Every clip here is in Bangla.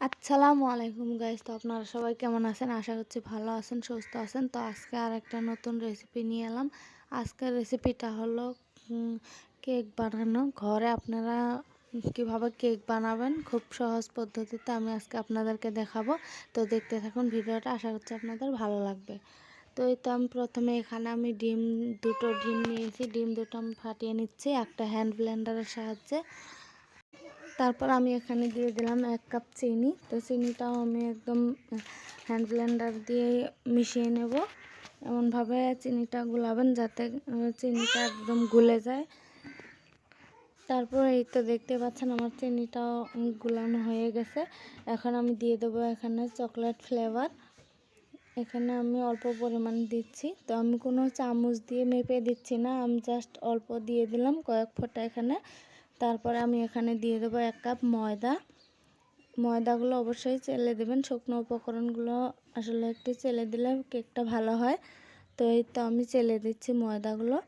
আসসালামু আলাইকুম গাইস। তো আপনারা সবাই কেমন আছেন? আশা করছি ভালো আছেন, সুস্থ আছেন। তো আজকে আর একটা নতুন রেসিপি নিয়ে এলাম। আজকের রেসিপিটা হলো কেক বানানো। ঘরে আপনারা কিভাবে কেক বানাবেন খুব সহজ পদ্ধতিতে আমি আজকে আপনাদেরকে দেখাবো। তো দেখতে থাকুন ভিডিওটা, আশা করছি আপনাদের ভালো লাগবে। তো এই তো আমি প্রথমে এখানে দুটো ডিম নিয়েছি। ডিম দুটো আমি ফাটিয়ে নিচ্ছি একটা হ্যান্ড ব্লেন্ডারের সাহায্যে। তারপর আমি এখানে দিয়ে দিলাম 1 কাপ চিনি। তো চিনিটাও আমি একদম হ্যান্ড ব্লেন্ডার দিয়ে মিশিয়ে নেব। এমনভাবে চিনিটা গুলাবেন যাতে চিনিটা একদম গুলে যায়। তারপর এই তো দেখতে পাচ্ছেন আমার চিনিটাও গুলানো হয়ে গেছে। এখন আমি দিয়ে দেবো এখানে চকলেট ফ্লেভার। এখানে আমি অল্প পরিমাণ দিচ্ছি। তো আমি কোনো চামচ দিয়ে মেপে দিচ্ছি না, আমি জাস্ট অল্প দিয়ে দিলাম, কয়েক ফোঁটা এখানে। তারপরে আমি এখানে দিয়ে দেবো 1 কাপ ময়দা। ময়দাগুলো অবশ্যই চেলে দেবেন। শুকনো উপকরণগুলো আসলে একটু চেলে দিলে কেকটা ভালো হয়। তো এই তো আমি চেলে দিচ্ছি ময়দাগুলো।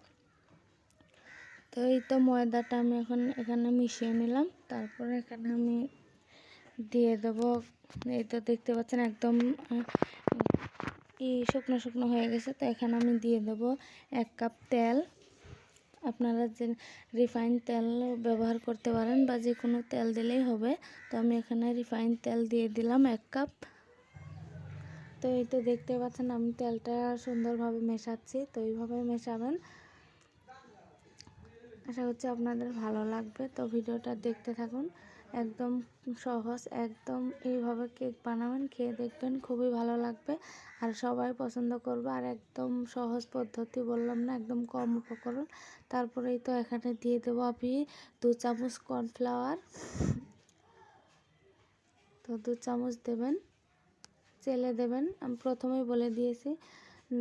তো এই তো ময়দাটা আমি এখন এখানে মিশিয়ে নিলাম। তারপরে এখানে আমি দিয়ে দেবো, এই তো দেখতে পাচ্ছেন একদম শুকনো শুকনো হয়ে গেছে। তো এখানে আমি দিয়ে দেবো 1 কাপ তেল। আপনারা যে রিফাইন তেল ব্যবহার করতে পারেন বা যে কোনো তেল দিলেই হবে। তো আমি এখানে রিফাইন তেল দিয়ে দিলাম 1 কাপ। তো এই তো দেখতে পাচ্ছেন আমি তেলটা সুন্দরভাবে মেশাচ্ছি। তো এইভাবে মেশাবেন, আশা করছি আপনাদের ভালো লাগবে। তো ভিডিওটা দেখতে থাকুন, একদম সহজ, একদম এইভাবে কেক বানাবেন, খেয়ে দেখবেন, খুবই ভালো লাগবে আর সবাই পছন্দ করবে। আর একদম সহজ পদ্ধতি, বললাম না, একদম কম উপকরণ। তারপরেই তো এখানে দিয়ে দেবো আমি 2 চামচ কর্নফ্লাওয়ার। তো 2 চামচ দেবেন, চেলে দেবেন। আমি প্রথমেই বলে দিয়েছি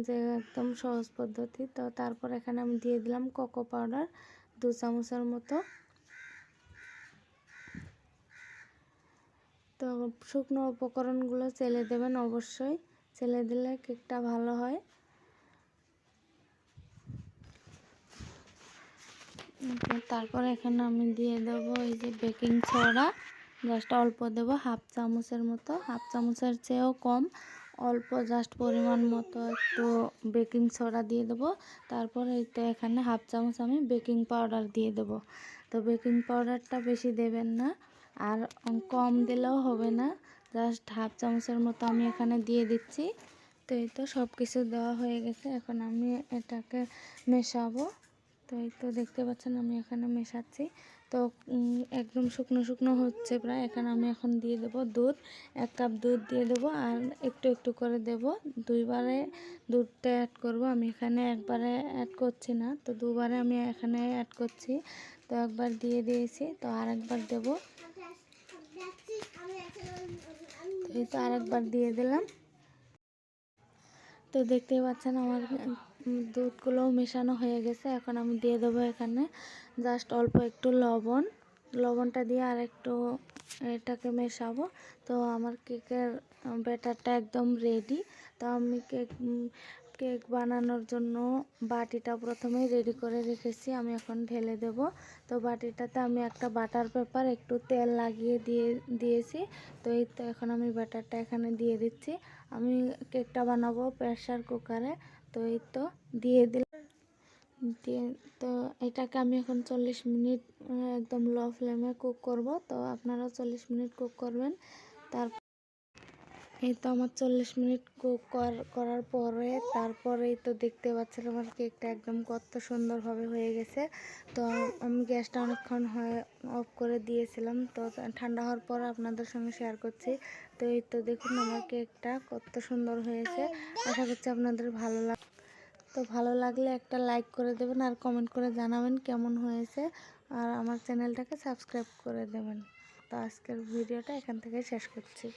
যে একদম সহজ পদ্ধতি। তো তারপর এখানে আমি দিয়ে দিলাম কোকো পাউডার 2 চামচের মতো। তো শুকনো উপকরণগুলো চেলে দেবেন, অবশ্যই চেলে দিলে কেকটা ভালো হয়। তারপর এখানে আমি দিয়ে দেবো এই যে বেকিং সোডা, জাস্ট অল্প দেবো, 1/2 চামচের মতো, 1/2 চামচের চেয়েও কম, অল্প জাস্ট পরিমাণ মতো একটু বেকিং সোডা দিয়ে দেবো। তারপর এই তো এখানে 1/2 চামচ আমি বেকিং পাউডার দিয়ে দেবো। তো বেকিং পাউডারটা বেশি দেবেন না, আর কম দিলেও হবে না, জাস্ট 1/2 চামচের মতো আমি এখানে দিয়ে দিচ্ছি। তো এই তো সব কিছু দেওয়া হয়ে গেছে, এখন আমি এটাকে মেশাবো। তো এই তো দেখতে পাচ্ছেন আমি এখানে মেশাচ্ছি। তো একদম শুকনো শুকনো হচ্ছে প্রায়। এখানে আমি এখন দিয়ে দেবো দুধ, 1 কাপ দুধ দিয়ে দেবো, আর একটু একটু করে দেব, দুইবারে দুধটা অ্যাড করব। আমি এখানে একবারে অ্যাড করছি না, তো দুবারে আমি এখানে অ্যাড করছি। তো একবার দিয়ে দিয়েছি, তো আরেকবার দেব। তো এই তো আরেকবার দিয়ে দিলাম। তো দেখতে পাচ্ছেন আমার দুধগুলোও মেশানো হয়ে গেছে। এখন আমি দিয়ে দেবো এখানে জাস্ট অল্প একটু লবণ। লবণটা দিয়ে আর একটু এটাকে মেশাবো। তো আমার কেকের ব্যাটারটা একদম রেডি। তো আমি কেক বানানোর জন্য বাটিটা প্রথমেই রেডি করে রেখেছি, আমি এখন ঢেলে দেব। তো বাটিটাতে আমি একটা বাটার পেপার একটু তেল লাগিয়ে দিয়েছি। তো এই তো এখন আমি ব্যাটারটা এখানে দিয়ে দিচ্ছি। আমি কেকটা বানাবো প্রেসার কুকারে। তো এই তো দিয়ে দিলাম, দিয়ে তো এটাকে আমি এখন 40 মিনিট একদম লো ফ্লেমে কুক করব। তো আপনারাও 40 মিনিট কুক করবেন। তারপর এই তো আমার 40 মিনিট কুক করার পরে তারপরেই তো দেখতে পাচ্ছেন আমার কেকটা একদম কত সুন্দরভাবে হয়ে গেছে। তো আমি গ্যাসটা অনেকক্ষণ অফ করে দিয়েছিলাম, তো ঠান্ডা হওয়ার পর আপনাদের সঙ্গে শেয়ার করছি। তো এই তো দেখুন আমার কেকটা কত সুন্দর হয়েছে, আশা করছি আপনাদের ভালো লাগবে। তো ভালো লাগলে একটা লাইক করে দেবেন আর কমেন্ট করে জানাবেন কেমন হয়েছে, আর আমার চ্যানেলটাকে সাবস্ক্রাইব করে দেবেন। তো আজকের ভিডিওটা এখান থেকে শেষ করছি।